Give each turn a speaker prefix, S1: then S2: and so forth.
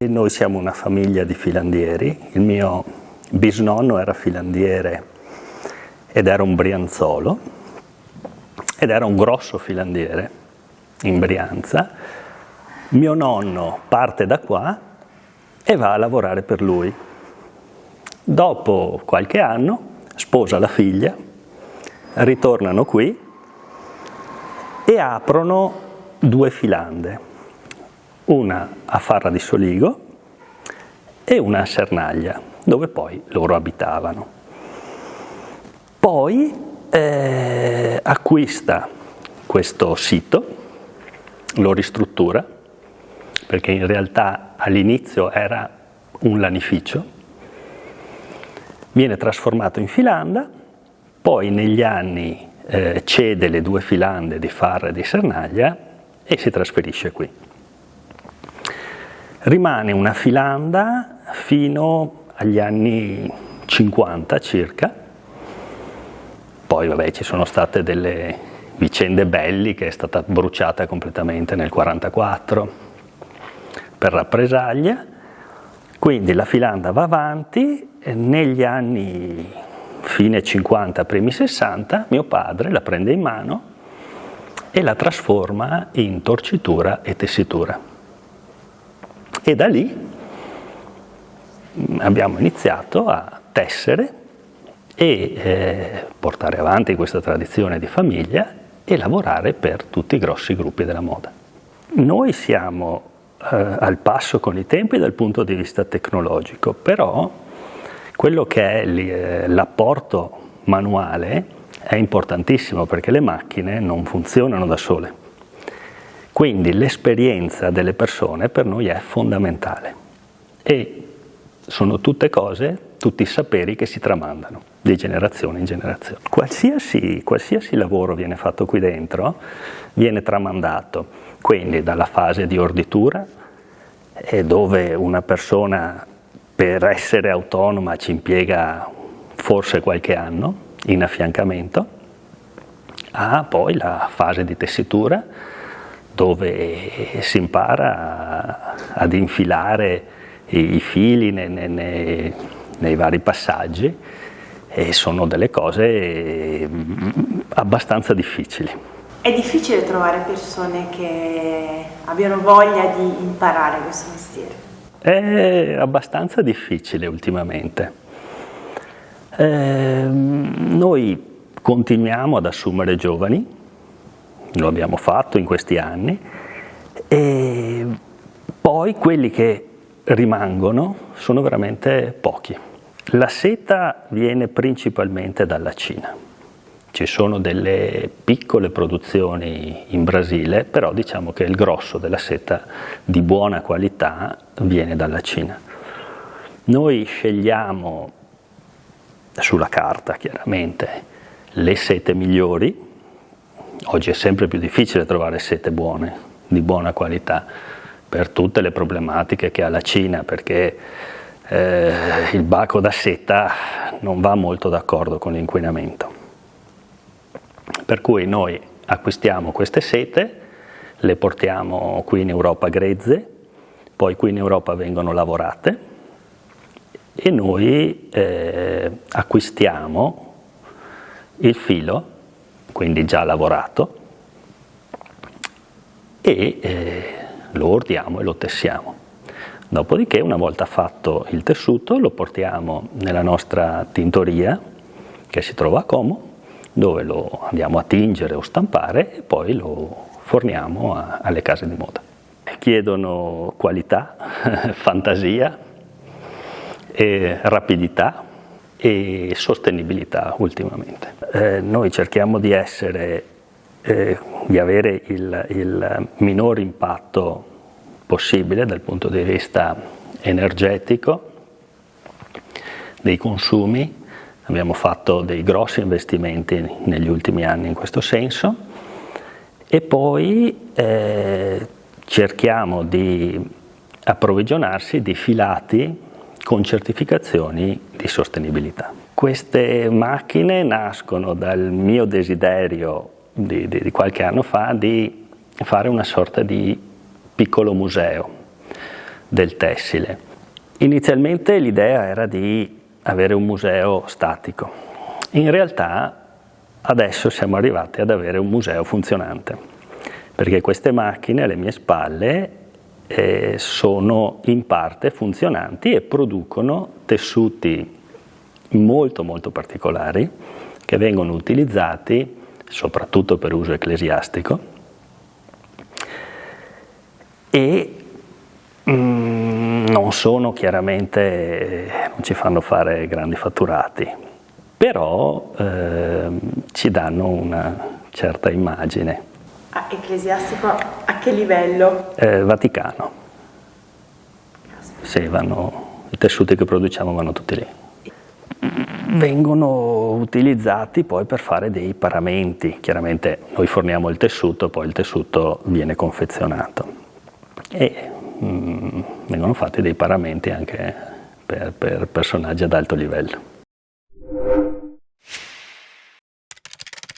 S1: Noi siamo una famiglia di filandieri, il mio bisnonno era filandiere ed era un brianzolo, ed era un grosso filandiere in Brianza. Mio nonno parte da qua e va a lavorare per lui. Dopo qualche anno sposa la figlia, ritornano qui e aprono 2 filande, una a Farra di Soligo e una a Sernaglia, dove poi loro abitavano. Poi acquista questo sito, lo ristruttura, perché in realtà all'inizio era un lanificio, viene trasformato in filanda, poi negli anni cede le 2 filande di Farra e di Sernaglia e si trasferisce qui. Rimane una filanda fino agli anni 50 circa, poi vabbè ci sono state delle vicende belliche, è stata bruciata completamente nel 1944 per rappresaglia, quindi la filanda va avanti e negli anni fine 50, primi 60, mio padre la prende in mano e la trasforma in torcitura e tessitura. E da lì abbiamo iniziato a tessere e portare avanti questa tradizione di famiglia e lavorare per tutti i grossi gruppi della moda. Noi siamo al passo con i tempi dal punto di vista tecnologico, però quello che è l'apporto manuale è importantissimo perché le macchine non funzionano da sole. Quindi l'esperienza delle persone per noi è fondamentale e sono tutte cose, tutti saperi che si tramandano di generazione in generazione. Qualsiasi lavoro viene fatto qui dentro viene tramandato, quindi dalla fase di orditura, dove una persona per essere autonoma ci impiega forse qualche anno in affiancamento, a poi la fase di tessitura, dove si impara ad infilare i fili nei vari passaggi e sono delle cose abbastanza difficili.
S2: È difficile trovare persone che abbiano voglia di imparare questo mestiere?
S1: È abbastanza difficile ultimamente. Noi continuiamo ad assumere giovani, lo abbiamo fatto in questi anni, e poi quelli che rimangono sono veramente pochi. La seta viene principalmente dalla Cina. Ci sono delle piccole produzioni in Brasile, però diciamo che il grosso della seta di buona qualità viene dalla Cina. Noi scegliamo sulla carta chiaramente le sete migliori. Oggi è sempre più difficile trovare sete buone, di buona qualità, per tutte le problematiche che ha la Cina, perché il baco da seta non va molto d'accordo con l'inquinamento. Per cui noi acquistiamo queste sete, le portiamo qui in Europa grezze, poi qui in Europa vengono lavorate e noi acquistiamo il filo, quindi già lavorato, e lo ordiamo e lo tessiamo. Dopodiché, una volta fatto il tessuto, lo portiamo nella nostra tintoria, che si trova a Como, dove lo andiamo a tingere o stampare e poi lo forniamo alle case di moda. Chiedono qualità, fantasia, e rapidità e sostenibilità ultimamente. Noi cerchiamo di avere il minor impatto possibile dal punto di vista energetico, dei consumi. Abbiamo fatto dei grossi investimenti negli ultimi anni in questo senso e poi cerchiamo di approvvigionarsi di filati con certificazioni di sostenibilità. Queste macchine nascono dal mio desiderio di qualche anno fa di fare una sorta di piccolo museo, del tessile. Inizialmente l'idea era di avere un museo statico. In realtà adesso siamo arrivati ad avere un museo funzionante, perché queste macchine alle mie spalle sono in parte funzionanti e producono tessuti molto molto particolari che vengono utilizzati soprattutto per uso ecclesiastico e non sono chiaramente, non ci fanno fare grandi fatturati, però ci danno una certa immagine.
S2: Ecclesiastico a che livello?
S1: Vaticano. Sì, i tessuti che produciamo vanno tutti lì. Vengono utilizzati poi per fare dei paramenti. Chiaramente noi forniamo il tessuto, poi il tessuto viene confezionato e vengono fatti dei paramenti anche per personaggi ad alto livello.